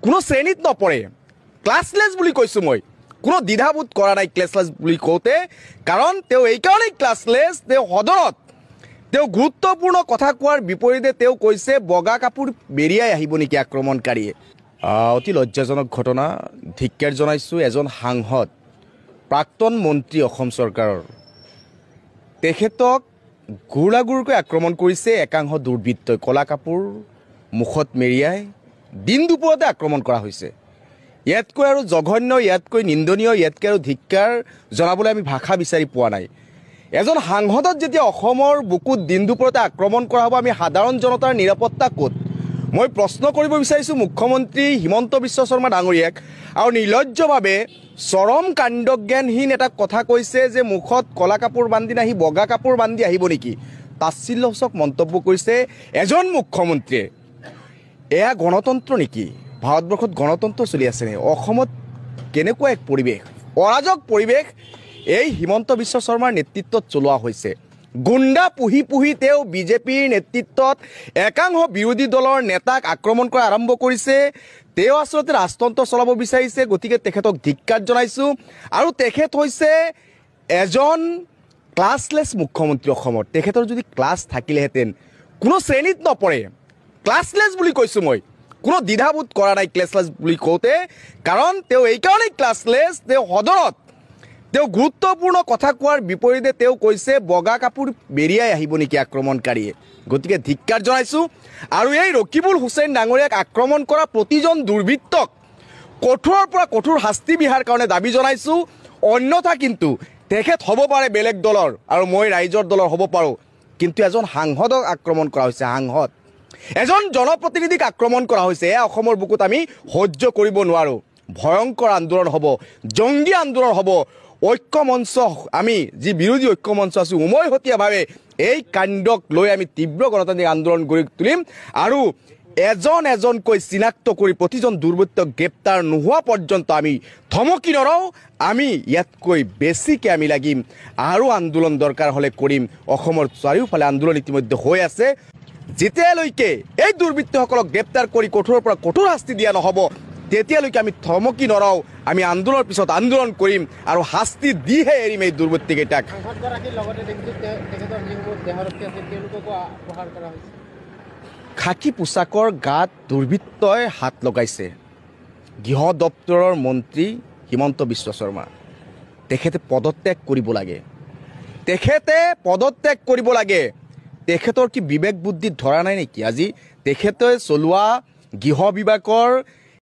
কোনো শ্ৰেণীত নপৰে। ক্লাছলেছ বুলি কৈছোঁ মই, কোনো দ্বিধাবোধ কৰা নাই ক্লাছলেছ বুলি কওঁতে, কাৰণ তেওঁ এইকাৰণেই ক্লাছলেছ, তেওঁ সদনত তেওঁ গুৰুত্বপূৰ্ণ কথা কোৱাৰ বিপৰীতে তেওঁ কৈছে বগা কাপোৰ বেৰিয়াই আহিব নেকি আক্ৰমণকাৰীয়ে। অতি লজ্জাজনক ঘটনা। ধিক্কাৰ জনাইছোঁ এজন সাংসদ, প্ৰাক্তন মন্ত্ৰী অসম চৰকাৰৰ, তেখেতক গুৰাগুৰকৈ আক্ৰমণ কৰিছে একাংশ দুৰ্বৃত্তই। ক'লা কাপোৰ মুখত মেৰিয়াই দিন দুপৰতে আক্ৰমণ কৰা হৈছে। ইয়াতকৈ আৰু জঘন্য, ইয়াতকৈ নিন্দনীয়, ইয়াতকৈ আৰু ধিক্কাৰ জনাবলৈ আমি ভাষা বিচাৰি পোৱা নাই। এজন সাংসদত যেতিয়া অসমৰ বুকুত দিন দুপৰতে আক্ৰমণ কৰা হ'ব, আমি সাধাৰণ জনতাৰ নিৰাপত্তা ক'ত? মই প্ৰশ্ন কৰিব বিচাৰিছোঁ মুখ্যমন্ত্ৰী হিমন্ত বিশ্ব শৰ্মা ডাঙৰীয়াক, আৰু নিৰ্লজ্জভাৱে চৰম কাণ্ডজ্ঞানহীন এটা কথা কৈছে যে মুখত ক'লা কাপোৰ বান্ধি নাহি বগা কাপোৰ বান্ধি আহিব নেকি, তাচ্ছিল্যসূচক মন্তব্য কৰিছে এজন মুখ্যমন্ত্ৰীয়ে। এয়া গণতন্ত্ৰ নেকি? ভাৰতবৰ্ষত গণতন্ত্ৰ চলি আছে নে? অসমত কেনেকুৱা এক পৰিৱেশ, অৰাজক পৰিৱেশ এই হিমন্ত বিশ্ব শৰ্মাৰ নেতৃত্বত চলোৱা হৈছে। গুণ্ডা পুহি পুহি তেওঁ বিজেপিৰ নেতৃত্বত একাংশ বিৰোধী দলৰ নেতাক আক্ৰমণ কৰা আৰম্ভ কৰিছে। তেওঁ আচলতে ৰাজতন্ত্ৰ চলাব বিচাৰিছে, গতিকে তেখেতক ধিক্কাৰ জনাইছোঁ। আৰু তেখেত হৈছে এজন ক্লাছলেছ মুখ্যমন্ত্ৰী অসমৰ। তেখেতৰ যদি ক্লাছ থাকিলেহেঁতেন, কোনো শ্ৰেণীত নপৰে। ক্লাছলেছ বুলি কৈছোঁ মই, কোনো দ্বিধাবোধ কৰা নাই ক্লাছলেছ বুলি কওঁতে, কাৰণ তেওঁ এইকাৰণেই ক্লাছলেছ, তেওঁ সদনত তেওঁ গুৰুত্বপূৰ্ণ কথা কোৱাৰ বিপৰীতে তেওঁ কৈছে বগা কাপোৰ বেৰিয়াই আহিব নেকি আক্ৰমণকাৰীয়ে। গতিকে ধিক্কাৰ জনাইছোঁ। আৰু এই ৰকিবুল হুছেইন ডাঙৰীয়াক আক্ৰমণ কৰা প্ৰতিজন দুৰ্বৃত্তক কঠোৰৰ পৰা কঠোৰ শাস্তি বিহাৰ কাৰণে দাবী জনাইছোঁ। অন্যথা কিন্তু তেখেত হ'ব পাৰে বেলেগ দলৰ আৰু মই ৰাইজৰ দলৰ হ'ব পাৰোঁ, কিন্তু এজন সাংসদক আক্ৰমণ কৰা হৈছে, সাংসদ এজন জনপ্ৰতিনিধিক আক্ৰমণ কৰা হৈছে। এয়া অসমৰ বুকুত আমি সহ্য কৰিব নোৱাৰোঁ। ভয়ংকৰ আন্দোলন হ'ব, জংগী আন্দোলন হ'ব। ঐক্য মঞ্চ, আমি যি বিৰোধী ঐক্য মঞ্চ আছোঁ, উমৈহতীয়াভাৱে এই কাণ্ডক লৈ আমি তীব্ৰ গণতান্ত্ৰিক আন্দোলন গঢ়ি তুলিম। আৰু এজন এজনকৈ চিনাক্ত কৰি প্ৰতিজন দুৰ্বৃত্তক গ্ৰেপ্তাৰ নোহোৱা পৰ্যন্ত আমি থমকি নৰওঁ। আমি ইয়াতকৈ বেছিকৈ আমি লাগিম, আৰু আন্দোলন দৰকাৰ হ'লে কৰিম। অসমৰ চাৰিওফালে আন্দোলন ইতিমধ্যে হৈ আছে। যেতিয়ালৈকে এই দুৰ্বৃত্তসকলক গ্ৰেপ্তাৰ কৰি কঠোৰৰ পৰা কঠোৰ শাস্তি দিয়া নহ'ব, তেতিয়ালৈকে আমি থমকি নৰওঁ। আমি আন্দোলনৰ পিছত আন্দোলন কৰিম আৰু শাস্তি দিহে এৰিম এই দুৰ্বৃত্তকেইটাক। খাকী পোছাকৰ গাত দুৰ্বৃত্তই হাত লগাইছে। গৃহ দপ্তৰৰ মন্ত্ৰী হিমন্ত বিশ্ব শৰ্মা, তেখেতে পদত্যাগ কৰিব লাগে, তেখেতে পদত্যাগ কৰিব লাগে। তেখেতৰ কি বিবেক বুদ্ধিত ধৰা নাই নেকি? আজি তেখেতে চলোৱা গৃহ বিভাগৰ